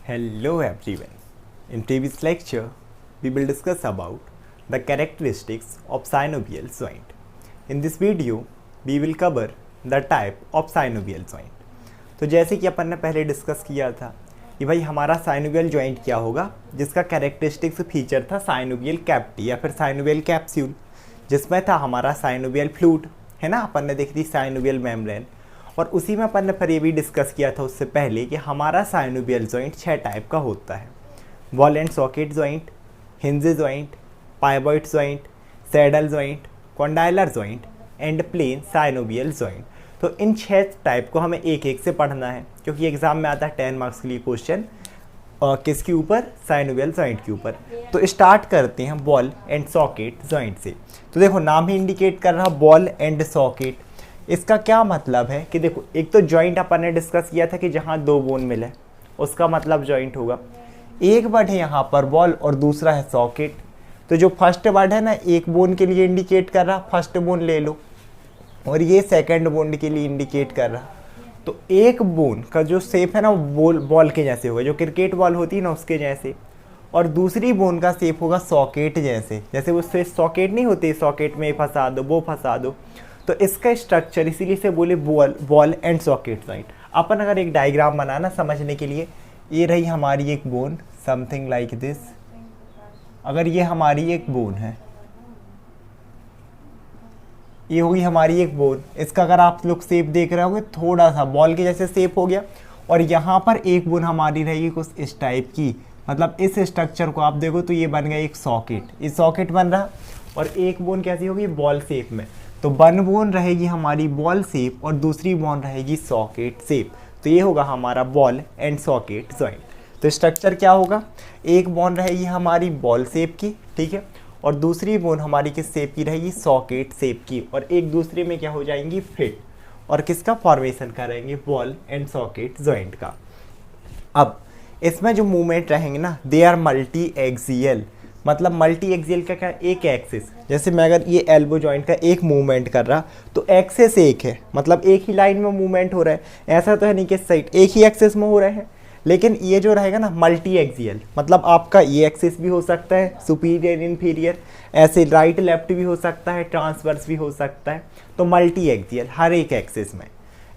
Hello everyone. In previous lecture, we will discuss about the characteristics of synovial joint. In this video, we will cover the type of synovial joint. तो जैसे कि अपन ने पहले discuss किया था कि भाई हमारा साइनोवियल जॉइंट क्या होगा, जिसका कैरेक्टरिस्टिक्स फीचर था साइनोवियल कैविटी या फिर साइनोवियल कैप्सूल, जिसमें था हमारा साइनोवियल फ्लूइड, है ना। अपन ने देखी थी साइनोवियल मेम्ब्रेन, और उसी में अपन ने फिर ये भी डिस्कस किया था उससे पहले कि हमारा साइनोवियल जॉइंट 6 टाइप का होता है। Ball and socket joint, hinge joint, pivot joint, saddle joint, condylar joint and plane synovial joint. तो इन 6 टाइप को हमें एक एक से पढ़ना है, क्योंकि एग्जाम में आता है 10 मार्क्स के लिए क्वेश्चन किसके ऊपर, साइनोवियल जॉइंट के ऊपर। तो स्टार्ट करते हैं बॉल एंड सॉकेट जॉइंट से। तो देखो नाम ही इंडिकेट कर रहा बॉल एंड सॉकेट। इसका क्या मतलब है कि देखो, एक तो जॉइंट अपन ने डिस्कस किया था कि जहाँ 2 बोन मिले उसका मतलब जॉइंट होगा। एक वर्ड है यहाँ पर बॉल और दूसरा है सॉकेट। तो जो फर्स्ट वर्ड है ना, एक बोन के लिए इंडिकेट कर रहा, फर्स्ट बोन ले लो, और ये सेकंड बोन के लिए इंडिकेट कर रहा। तो एक बोन का जो शेप है ना, वो बॉल के जैसे होगा, जो क्रिकेट बॉल होती है ना उसके जैसे, और दूसरी बोन का शेप होगा सॉकेट जैसे, जैसे उससे सॉकेट नहीं होते, सॉकेट में फंसा दो वो फंसा दो। तो इसका स्ट्रक्चर इसीलिए से बोले बॉल एंड सॉकेट जॉइंट। अपन अगर एक डायग्राम बनाना समझने के लिए, ये रही हमारी एक बोन, समथिंग लाइक दिस। अगर ये हमारी एक बोन है, ये होगी हमारी एक बोन। इसका अगर आप लोग शेप देख रहे होंगे, थोड़ा सा बॉल के जैसे शेप हो गया, और यहाँ पर एक बोन हमारी रहेगी कुछ इस टाइप की। मतलब इस स्ट्रक्चर को आप देखो तो ये बन गया एक सॉकेट, इस सॉकेट बन रहा, और एक बोन कैसी होगी, बॉल शेप में। तो वन बोन रहेगी हमारी बॉल शेप और दूसरी बोन रहेगी सॉकेट शेप। तो ये होगा हमारा बॉल एंड सॉकेट जॉइंट। तो स्ट्रक्चर क्या होगा, एक बोन रहेगी हमारी बॉल शेप की, ठीक है, और दूसरी बोन हमारी किस शेप की रहेगी, सॉकेट शेप की, और एक दूसरे में क्या हो जाएंगी, फिट, और किसका फॉर्मेशन करेंगे, बॉल एंड सॉकेट जॉइंट का। अब इसमें जो मूवमेंट रहेंगे ना, दे आर मल्टी एक्सियल। मतलब मल्टी एक्सियल का क्या, एक एक्सिस। जैसे मैं अगर ये एल्बो जॉइंट का एक मूवमेंट कर रहा, तो एक्सिस एक है, मतलब एक ही लाइन में मूवमेंट हो रहा है। ऐसा तो है नहीं कि साइड एक ही एक्सिस में हो रहे हैं, लेकिन ये जो रहेगा ना मल्टी एक्सियल, मतलब आपका ये एक्सिस भी हो सकता है, सुपीरियर इन्फीरियर, ऐसे राइट लेफ्ट भी हो सकता है, ट्रांसवर्स भी हो सकता है। तो मल्टी एक्सियल हर एक एक्सिस में।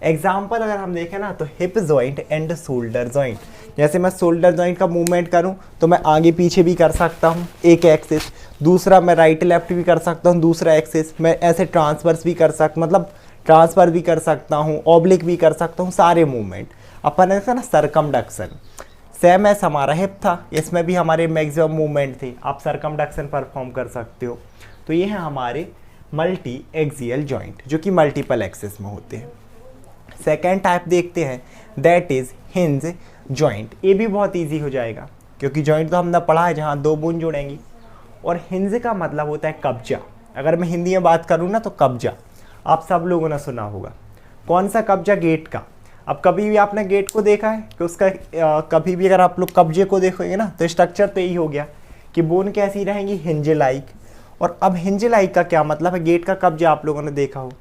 एग्जाम्पल अगर हम देखें ना, तो hip joint and shoulder joint. जैसे मैं शोल्डर जॉइंट का मूवमेंट करूं तो मैं आगे पीछे भी कर सकता हूं, एक एक्सिस। दूसरा मैं राइट लेफ्ट भी कर सकता हूं, दूसरा एक्सिस। मैं ऐसे ट्रांसवर्स भी कर सकता, मतलब ट्रांसफर भी कर सकता हूं, ऑब्लिक भी कर सकता हूं, सारे मूवमेंट। अपन ने देखा ना सरकमडक्शन, सेम एस हमारा हिप था, इसमें भी हमारे मैक्सिमम मूवमेंट थे, आप सरकमडक्शन परफॉर्म कर सकते हो। तो ये है हमारे मल्टी एक्सियल जॉइंट, जो कि मल्टीपल एक्सिस में होते हैं। सेकेंड टाइप देखते हैं, दैट इज हिंज जॉइंट। ये भी बहुत इजी हो जाएगा, क्योंकि जॉइंट तो हमने पढ़ा है जहाँ 2 बोन जुड़ेंगी। और हिंज का मतलब होता है कब्जा। अगर मैं हिंदी में बात करूँ ना, तो कब्जा आप सब लोगों ने सुना होगा। कौन सा कब्जा, गेट का। अब कभी भी आपने गेट को देखा है कि उसका कभी भी अगर आप लोग कब्जे को देखोगे ना, तो स्ट्रक्चर तो यही हो गया कि बोन कैसी रहेंगी, हिंज लाइक। और अब हिंज लाइक का क्या मतलब है, गेट का कब्जा आप लोगों ने देखा हो।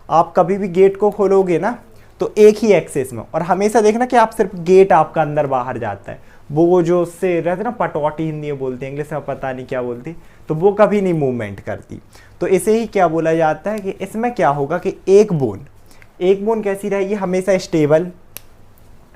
आप कभी भी गेट को खोलोगे ना, तो एक ही एक्सेस में, और हमेशा देखना कि आप सिर्फ गेट आपका अंदर बाहर जाता है। वो जो उससे रहते ना, पटौटी हिंदी में बोलते हैं, इंग्लिश में पता नहीं क्या बोलती, तो वो कभी नहीं मूवमेंट करती। तो इसे ही क्या बोला जाता है कि इसमें क्या होगा कि एक बोन कैसी रहेगी, हमेशा स्टेबल।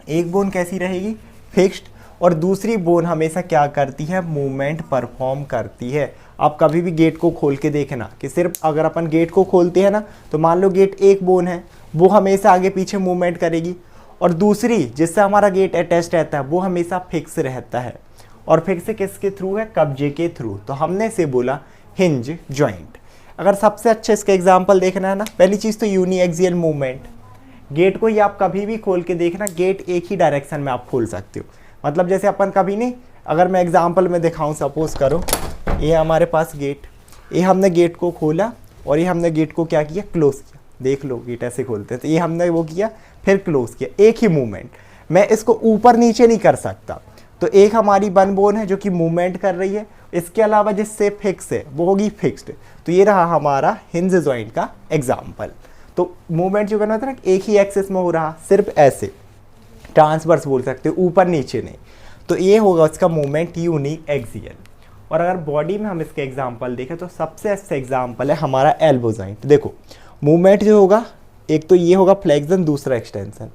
एक बोन कैसी रहेगी, फिक्स्ड। और दूसरी बोन हमेशा क्या करती है, मूवमेंट परफॉर्म करती है। आप कभी भी गेट को खोल के देखना कि सिर्फ अगर अपन गेट को खोलते हैं ना, तो मान लो गेट एक बोन है, वो हमेशा आगे पीछे मूवमेंट करेगी, और दूसरी जिससे हमारा गेट अटैच रहता है वो हमेशा फिक्स रहता है। और फिक्स किसके थ्रू है, कब्जे के थ्रू। तो हमने से बोला हिंज जॉइंट। अगर सबसे अच्छा इसका एग्जांपल देखना है ना, पहली चीज़ तो यूनी एक्सियल मूवमेंट। गेट को ही आप कभी भी खोल के देखना, गेट एक ही डायरेक्शन में आप खोल सकते हो। मतलब जैसे अपन कभी नहीं, अगर मैं एग्जाम्पल में दिखाऊँ, सपोज करो ये हमारे पास गेट, ये हमने गेट को खोला, और ये हमने गेट को क्या किया, क्लोज किया। देख लो गेट ऐसे खोलते हैं, तो ये हमने वो किया, फिर क्लोज किया, एक ही मूवमेंट। मैं इसको ऊपर नीचे नहीं कर सकता। तो एक हमारी वन बोन है जो कि मूवमेंट कर रही है, इसके अलावा जिससे फिक्स है वो होगी फिक्स्ड। तो ये रहा हमारा हिंज जॉइंट का एग्जाम्पल। तो मूवमेंट जो करना होता है ना, एक ही एक्सिस में हो रहा, सिर्फ ऐसे ट्रांसवर्स बोल सकते हो, ऊपर नीचे नहीं। तो ये होगा उसका मूवमेंट यूनी एक्सियल। और अगर बॉडी में हम इसके एग्जांपल देखें तो सबसे अच्छा एग्जांपल है हमारा एल्बो जॉइंट। देखो मूवमेंट जो होगा, एक तो ये होगा फ्लेक्शन, दूसरा एक्सटेंशन,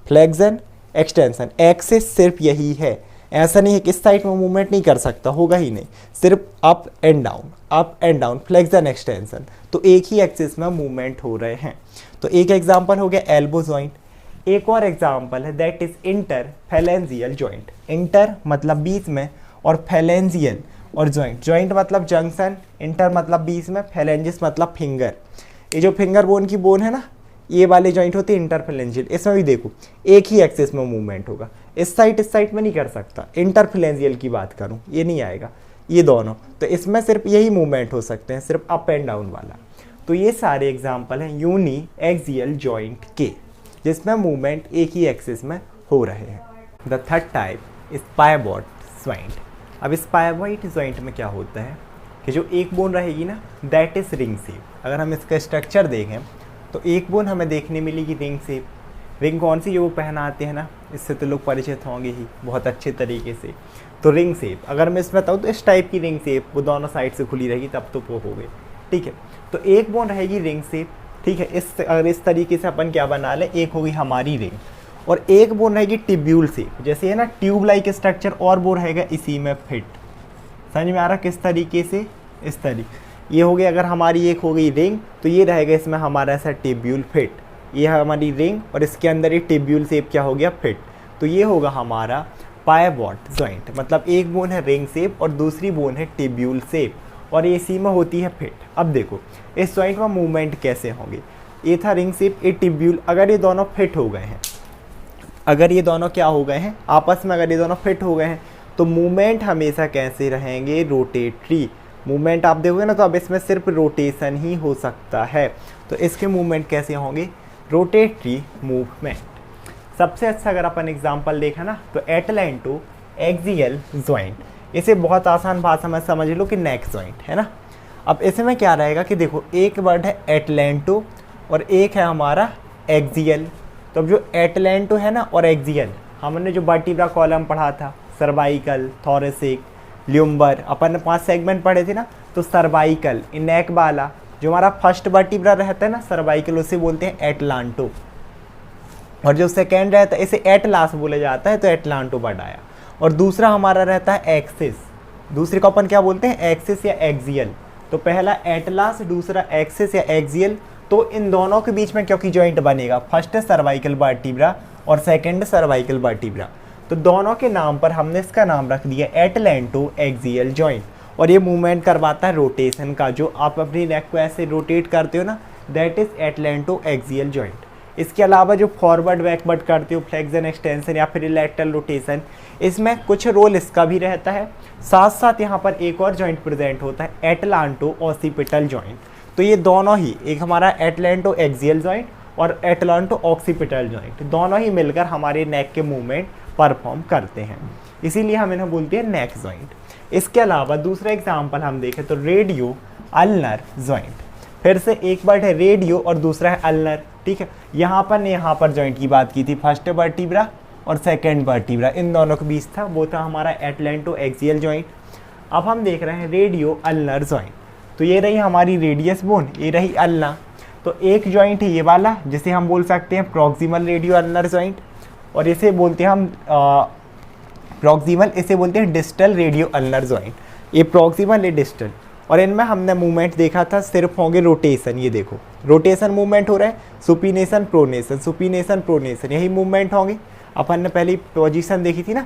फ्लेक्शन एक्सटेंशन, एक्सिस सिर्फ यही है, ऐसा नहीं है कि इस साइड में मूवमेंट नहीं कर सकता, होगा ही नहीं, सिर्फ up and down, flexion extension, तो एक ही एक्सिस में मूवमेंट हो रहे हैं। तो एक एग्जांपल हो गया एल्बो जॉइंट। एक और एग्जांपल है that is interphalangeal joint. Inter मतलब बीच में, और फेलेंजियल और जॉइंट मतलब जंक्शन, इंटर मतलब बीच में, फेलेंजिस मतलब फिंगर। ये जो फिंगर बोन की बोन है ना, ये वाले जॉइंट होते हैं इंटरफेलेंजियल। इसमें भी देखो एक ही एक्सिस में मूवमेंट होगा, इस साइड में नहीं कर सकता। इंटरफेलेंजियल की बात करूं, ये नहीं आएगा, ये दोनों, तो इसमें सिर्फ यही मूवमेंट हो सकते हैं, सिर्फ अप एंड डाउन वाला। तो ये सारे एग्जाम्पल हैं यूनी एक्सियल जॉइंट के, जिसमें मूवमेंट एक ही एक्सिस में हो रहे हैं। The third type is pivot joint. अब इस पाइवोट जॉइंट में क्या होता है कि जो एक बोन रहेगी ना, दैट इज रिंग शेप। अगर हम इसका स्ट्रक्चर देखें तो एक बोन हमें देखने मिलेगी रिंग शेप। रिंग कौन सी, जो वो पहनाते हैं ना, इससे तो लोग परिचित होंगे ही बहुत अच्छे तरीके से। तो रिंग शेप, अगर मैं इसमें बताऊँ तो इस टाइप की रिंग शेप, वो दोनों साइड से खुली रहेगी, तब तो वो हो गई, ठीक है। तो एक बोन रहेगी रिंग शेप, ठीक है। अगर इस तरीके से अपन क्या बना लें, एक होगी हमारी रिंग, और एक बोन रहेगी टिब्यूल शेप, जैसे है ना ट्यूब लाइक स्ट्रक्चर, और वो रहेगा इसी में फिट। समझ में आ रहा किस तरीके से, इस तरीके। ये हो गई अगर हमारी एक हो गई रिंग, तो ये रहेगा इसमें हमारा ऐसा टिब्यूल फिट, ये है हमारी रिंग, और इसके अंदर ये टिब्यूल शेप क्या हो गया, फिट। तो ये होगा हमारा पाइवोट जॉइंट, मतलब एक बोन है रिंग शेप और दूसरी बोन है टिब्यूल शेप, और ये इसी में होती है फिट। अब देखो इस जॉइंट में मूवमेंट कैसे होंगे, ये था रिंग शेप, ये टिब्यूल, अगर ये दोनों फिट हो गए हैं, अगर ये दोनों क्या हो गए हैं आपस में, अगर ये दोनों फिट हो गए हैं, तो मूवमेंट हमेशा कैसे रहेंगे, रोटेटरी मूवमेंट। आप देखोगे ना, तो अब इसमें सिर्फ रोटेशन ही हो सकता है, तो इसके मूवमेंट कैसे होंगे, रोटेटरी मूवमेंट। सबसे अच्छा अगर अपन एग्जांपल देखा ना, तो एटलैंटो एक्सियल जॉइंट, इसे बहुत आसान भाषा में समझ लो कि नेक जॉइंट है ना। अब इसमें क्या रहेगा कि देखो एक वर्ड है एटलैंटो और एक है हमारा एक्सियल। तो अब जो एटलैंटो है ना और एक्सियल, हमने जो वर्टिब्रा कॉलम पढ़ा था, सर्वाइकल, थोरेसिक, ल्यूम्बर, अपन ने 5 सेगमेंट पढ़े थे ना, तो सर्वाइकल नेक वाला जो हमारा फर्स्ट वर्टिब्रा रहता है ना सर्वाइकल, उसे बोलते हैं एटलांटो, और जो सेकेंड रहता है इसे एटलास बोला जाता है, तो एटलांटो वर्ड आया। और दूसरा हमारा रहता है एक्सिस, दूसरे को अपन क्या बोलते हैं, एक्सिस या एक्सियल। तो पहला एटलास, दूसरा एक्सिस या एक्सियल। तो इन दोनों के बीच में क्योंकि जॉइंट बनेगा, फर्स्ट है सर्वाइकल वर्टिब्रा और सेकंड सर्वाइकल वर्टिब्रा, तो दोनों के नाम पर हमने इसका नाम रख दिया एटलैंटो एक्सियल जॉइंट। और ये मूवमेंट करवाता है रोटेशन का, जो आप अपनी नेक को ऐसे रोटेट करते हो ना, दैट इज एटलैंटो एक्सियल जॉइंट। इसके अलावा जो फॉरवर्ड बैकवर्ड करते हो, फ्लेक्शन एक्सटेंशन या फिर लैटरल रोटेशन, इसमें कुछ रोल इसका भी रहता है। साथ साथ यहाँ पर एक और जॉइंट प्रेजेंट होता है, एटलांटो ऑक्सीपिटल जॉइंट। तो ये दोनों ही, एक हमारा एटलैंटो एक्सियल जॉइंट और एटलांटो ऑक्सीपिटल जॉइंट, दोनों ही मिलकर हमारे नेक के मूवमेंट परफॉर्म करते हैं, इसीलिए हम इन्हें बोलते हैं नेक जॉइंट। इसके अलावा दूसरा एग्जाम्पल हम देखें तो रेडियो अल्नर जॉइंट। फिर से एक वर्ड है रेडियो और दूसरा है अल्नर, ठीक है। यहाँ पर जॉइंट की बात की थी, फर्स्ट वर्टिब्रा और सेकंड वर्टिब्रा, इन दोनों के बीच था, वो था हमारा एटलैंटो एक्सियल जॉइंट। अब हम देख रहे हैं रेडियो अल्नर जॉइंट। तो ये रही हमारी रेडियस बोन, ये रही अल्ना। तो एक जॉइंट है ये वाला, जिसे हम बोल सकते हैं प्रॉक्सिमल रेडियो अल्नर जॉइंट, और इसे बोलते हैं हम प्रॉक्सिमल, इसे बोलते हैं डिस्टल रेडियो अल्नर जॉइंट। ये प्रॉक्सिमल, ये डिस्टल, और इनमें हमने मूवमेंट देखा था सिर्फ होंगे रोटेशन। ये देखो रोटेशन मूवमेंट हो रहा है, सुपीनेशन प्रोनेशन, सुपीनेशन प्रोनेशन, यही मूवमेंट होंगे। अपन ने पहली पोजीशन देखी थी ना,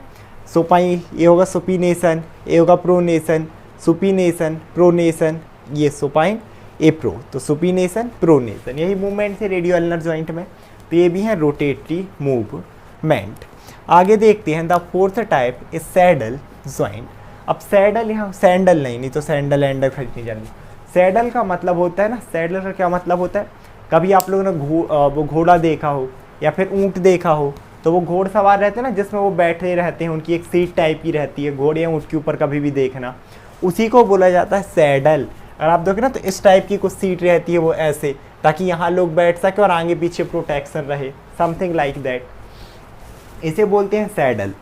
सुपाई, ये होगा सुपीनेशन, ये होगा प्रोनेशन, सुपीनेशन प्रोनेशन, ये सुपाइन, ए प्रो, तो सुपीनेशन प्रोनेशन, यही मूवमेंट थे रेडियो अल्नर जॉइंट में। तो ये भी है रोटेटरी मूवमेंट। आगे देखते हैं the fourth type is saddle joint. अब सैडल, यहाँ सैंडल नहीं तो सैंडल एंडल खरीदनी जानी। सैडल का मतलब होता है ना, सैडल का क्या मतलब होता है, कभी आप लोगों ने वो घोड़ा देखा हो या फिर ऊँट देखा हो, तो वो घोड़सवार रहते हैं ना, जिसमें वो बैठे रहते हैं, उनकी एक सीट टाइप की रहती है, घोड़े या ऊँट के ऊपर कभी भी देखना, उसी को बोला जाता है सैडल। अगर आप देखो ना तो इस टाइप की कुछ सीट रहती है वो ऐसे, ताकि यहाँ लोग बैठ सके और आगे पीछे प्रोटेक्शन रहे, समथिंग लाइक दैट, इसे बोलते हैं सैडल।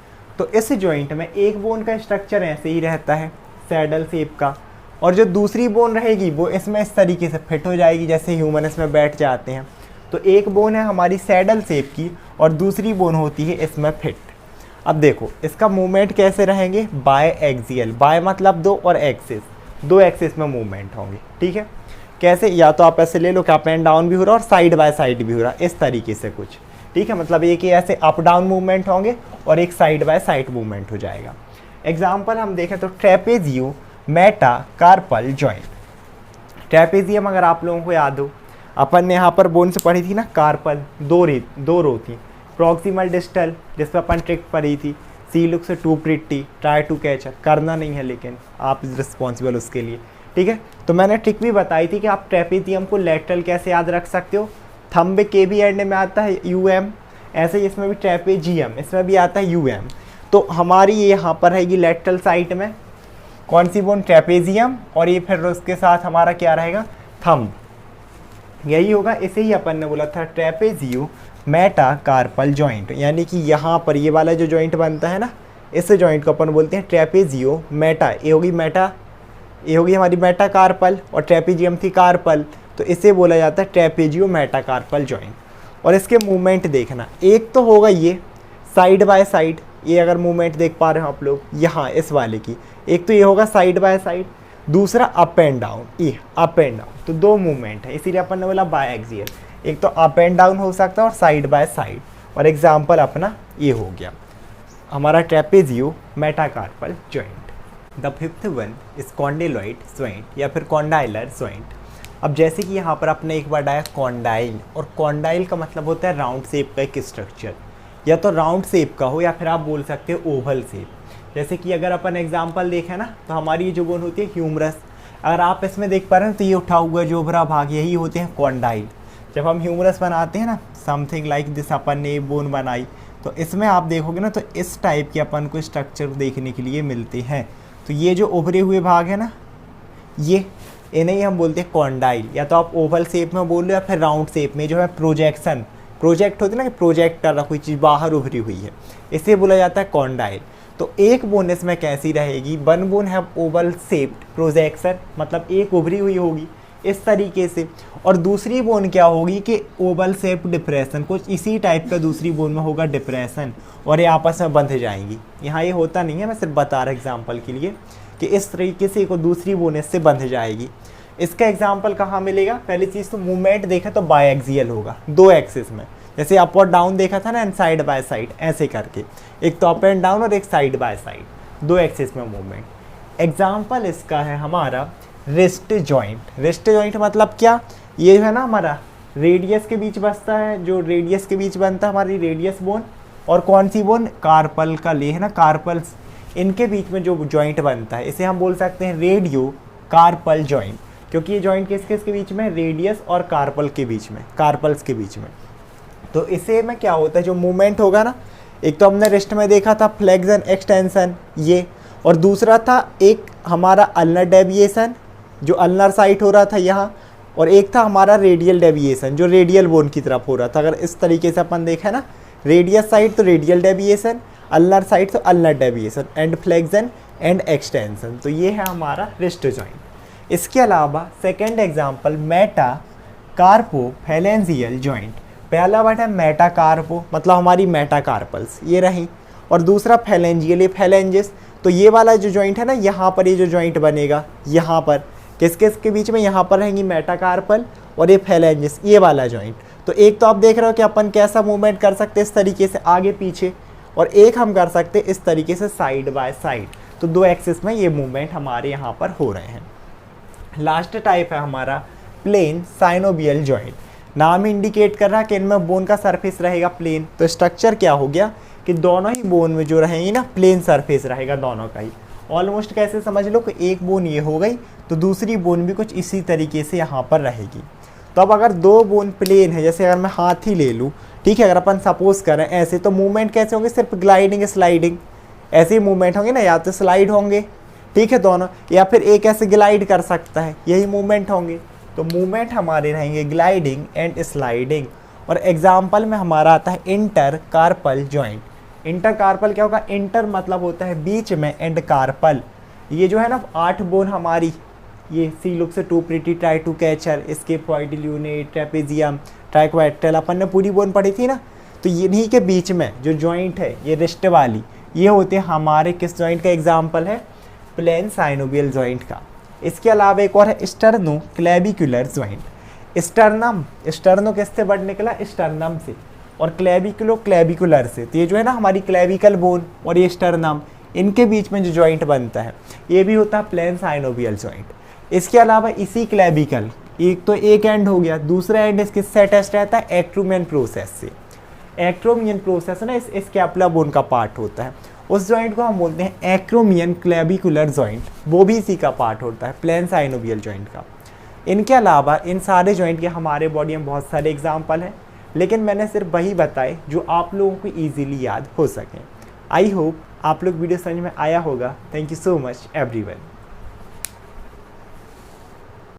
तो इस जॉइंट में एक बोन का स्ट्रक्चर ऐसे ही रहता है सैडल शेप का, और जो दूसरी बोन रहेगी वो इसमें इस तरीके से फिट हो जाएगी जैसे ह्यूमन इसमें बैठ जाते हैं। तो एक बोन है हमारी सैडल शेप की और दूसरी बोन होती है इसमें फिट। अब देखो इसका मूवमेंट कैसे रहेंगे, बाय एक्सियल, बाय मतलब दो और एक्सिस, दो एक्सिस में मूवमेंट होंगे। ठीक है, कैसे, या तो आप ऐसे ले लो कि अप एंड डाउन भी हो रहा है और साइड बाय साइड भी हो रहा है, इस तरीके से कुछ। ठीक है, मतलब एक ही ऐसे अप डाउन मूवमेंट होंगे और एक साइड बाय साइड मूवमेंट हो जाएगा। एग्जाम्पल हम देखें तो ट्रेपेजियो मेटाकार्पल जॉइंट। ट्रेपेजियम अगर आप लोगों को याद हो, अपन ने यहाँ पर बोन से पढ़ी थी ना, कार्पल दो रो थी, प्रॉक्सिमल डिस्टल जिस पर अपन ट्रिक पढ़ी थी, सी लुक से to pretty, try to catch, करना नहीं है लेकिन आप रिस्पॉन्सिबल उसके लिए। ठीक है, तो मैंने ट्रिक भी बताई थी कि आप ट्रेपेजियम को लेटरल कैसे याद रख सकते हो, थंब के भी एंड में आता है यूएम, ऐसे ही इसमें भी ट्रेपेजियम इसमें भी आता है यूएम। तो हमारी ये यहाँ पर रहेगी लेटरल साइड में कौन सी बोन, ट्रेपेजियम, और ये फिर उसके साथ हमारा क्या रहेगा, थंब, यही होगा। इसे ही अपन ने बोला था ट्रेपेजियो मेटाकार्पल जॉइंट, यानी कि यहाँ पर ये वाला जो जॉइंट बनता है ना, इस जॉइंट को अपन बोलते हैं ट्रेपेजियो मेटा, ये होगी मेटा, ये होगी हमारी मेटाकार्पल, और ट्रेपेजियम थी कार्पल, तो इसे बोला जाता है ट्रेपेजियो मेटाकार्पल जॉइंट। और इसके मूवमेंट देखना, एक तो होगा ये साइड बाय साइड, ये अगर मूवमेंट देख पा रहे हो आप लोग यहाँ इस वाले की, एक तो ये होगा साइड बाय साइड, दूसरा अप एंड डाउन, ये अप एंड डाउन, तो दो मूवमेंट है, इसीलिए अपन ने बोला बाय एक्सियल। एक तो अप एंड डाउन हो सकता है और साइड बाय साइड, और एग्जाम्पल अपना ये हो गया हमारा trapezio metacarpal joint. The fifth one is condyloid joint या फिर कॉन्डाइलर जॉइंट। अब जैसे कि यहाँ पर अपने एक वर्ड आया कॉन्डाइल, और कॉन्डाइल का मतलब होता है राउंड शेप का एक स्ट्रक्चर, या तो राउंड शेप का हो या फिर आप बोल सकते हो ओवल शेप। जैसे कि अगर अपन एग्जांपल देखें ना, तो हमारी ये जो बोन होती है ह्यूमरस, अगर आप इसमें देख पा रहे हैं तो ये उठा हुआ जो भरा भाग यही होते हैं कॉन्डाइल। जब हम ह्यूमरस बनाते हैं ना, समथिंग लाइक दिस, अपन ने बोन बनाई, तो इसमें आप देखोगे ना तो इस टाइप के अपन को स्ट्रक्चर देखने के लिए मिलते हैं। तो ये जो उभरे हुए भाग है ना, ये इन्हें ही हम बोलते हैं कॉन्डाइल, या तो आप ओवल शेप में बोल लो या फिर राउंड शेप में, जो है प्रोजेक्शन, प्रोजेक्ट होती है ना कि प्रोजेक्ट कर रहा कोई चीज़ बाहर उभरी हुई है, इसे बोला जाता है कॉन्डाइल। तो एक बोन इसमें कैसी रहेगी, वन बोन है ओवल शेप्ड प्रोजेक्शन, मतलब एक उभरी हुई होगी इस तरीके से, और दूसरी बोन क्या होगी कि ओवल शेप डिप्रेशन, कुछ इसी टाइप का दूसरी बोन में होगा डिप्रेशन, और ये आपस में बंध जाएंगी। यहाँ ये होता नहीं है, मैं सिर्फ बता रहा एग्जाम्पल के लिए कि इस तरीके से एक दूसरी बोन इससे बंध जाएगी। इसका एग्जाम्पल कहाँ मिलेगा, पहली चीज़ तो मूवमेंट देखा तो बाय एक्सियल होगा, दो एक्सिस में, जैसे अप और डाउन देखा था ना, एंड साइड बाय साइड ऐसे करके, एक तो अप एंड डाउन और एक साइड बाय साइड, दो एक्सिस में मूवमेंट। एग्जाम्पल इसका है हमारा रिस्ट जॉइंट। रिस्ट जॉइंट मतलब क्या, ये है ना हमारा रेडियस के बीच बसता है, जो रेडियस के बीच बनता है हमारी रेडियस बोन, और कौन सी बोन, कार्पल का ले है ना, कार्पल्स, इनके बीच में जो जॉइंट बनता है इसे हम बोल सकते हैं रेडियो कार्पल जॉइंट, क्योंकि ये जॉइंट किसके बीच में, रेडियस और कार्पल के बीच में, कार्पल्स के बीच में। तो इसे में क्या होता है, जो मूवमेंट होगा ना, एक तो हमने रिस्ट में देखा था फ्लेक्शन एक्सटेंशन ये, और दूसरा था एक हमारा अल्नर डेविएशन जो अल्नर साइड हो रहा था यहाँ, और एक था हमारा रेडियल डेविएशन जो रेडियल बोन की तरफ हो रहा था। अगर इस तरीके से अपन देखा ना, रेडियस साइड तो रेडियल डेविएशन, अल्नर साइड तो ulnar deviation, and flexion and extension. तो ये है हमारा रिस्ट जॉइंट। इसके अलावा सेकेंड एग्जाम्पल मेटाकार्पोफैलेंजियल जॉइंट। पहला वर्ड है मेटाकार्पो, मतलब हमारी मेटाकार्पल्स ये रही, और दूसरा फैलेंजियल, ये फैलेंजिस। तो ये वाला जो जॉइंट है ना, यहाँ पर ये जो जॉइंट बनेगा, यहाँ पर किसके बीच में, यहाँ पर रहेंगी मेटाकार्पल और ये फैलेंजिस, ये वाला जॉइंट। तो एक तो आप देख रहे हो कि अपन कैसा मूवमेंट कर सकते हैं इस तरीके से आगे पीछे, और एक हम कर सकते हैं इस तरीके से साइड बाय साइड। तो दो एक्सिस में ये मूवमेंट हमारे यहाँ पर हो रहे हैं। लास्ट टाइप है हमारा प्लेन साइनोवियल जॉइंट। नाम इंडिकेट कर रहा है कि इनमें बोन का सरफेस रहेगा प्लेन। तो स्ट्रक्चर क्या हो गया कि दोनों ही बोन में जो रहेंगी ना, प्लेन सरफेस रहेगा दोनों का ही। ऑलमोस्ट कैसे समझ लो कि एक बोन ये हो गई तो दूसरी बोन भी कुछ इसी तरीके से यहाँ पर रहेगी। तो अब अगर दो बोन प्लेन है, जैसे अगर मैं हाथ ही ले लूँ, ठीक है, अगर अपन सपोज करें ऐसे, तो मूवमेंट कैसे होंगे, सिर्फ ग्लाइडिंग स्लाइडिंग ऐसे ही मूवमेंट होंगे ना, या तो स्लाइड होंगे, ठीक है दोनों, या फिर एक ऐसे ग्लाइड कर सकता है, यही मूवमेंट होंगे। तो मूवमेंट हमारे रहेंगे ग्लाइडिंग एंड स्लाइडिंग। और एग्जाम्पल में हमारा आता है इंटर कार्पल जॉइंट। इंटरकार्पल क्या होगा, इंटर मतलब होता है बीच में, एंड कार्पल ये जो है ना 8 बोन हमारी, ये सी लुक से to pretty, try to catch her, scaphoidal unit, trapezium, triquetral, अपन ने पूरी बोन पढ़ी थी ना। तो इन्हीं के बीच में जो जॉइंट है ये रिस्ट वाली, ये होते हैं हमारे किस जॉइंट का एग्जाम्पल है, प्लेन साइनोवियल जॉइंट का। इसके अलावा एक और है sterno clavicular joint. Sternum, sterno किससे वर्ड निकला, स्टर्नम से, और क्लेविकुलो क्लेविकुलर से। तो ये जो है ना हमारी क्लेविकल बोन और ये स्टर्नम, इनके बीच में जो जॉइंट बनता है ये भी होता है प्लेन साइनोवियल जॉइंट। इसके अलावा इसी क्लेविकल, एक तो एक एंड हो गया, दूसरा एंड इसके से अटैच रहता है एक्ट्रोमियन प्रोसेस से। एक्ट्रोमियन प्रोसेस ना इस स्कैपुला बोन का पार्ट होता है, उस जॉइंट को हम बोलते हैं एक्रोमियन क्लेविकुलर जॉइंट, वो भी इसी का पार्ट होता है प्लेन साइनोवियल जॉइंट का। इनके अलावा इन सारे जॉइंट के हमारे बॉडी में बहुत सारे एग्जाम्पल हैं, लेकिन मैंने सिर्फ वही बताए जो आप लोगों को ईजिली याद हो सकें। आई होप आप लोग वीडियो समझ में आया होगा। Thank you so much everyone.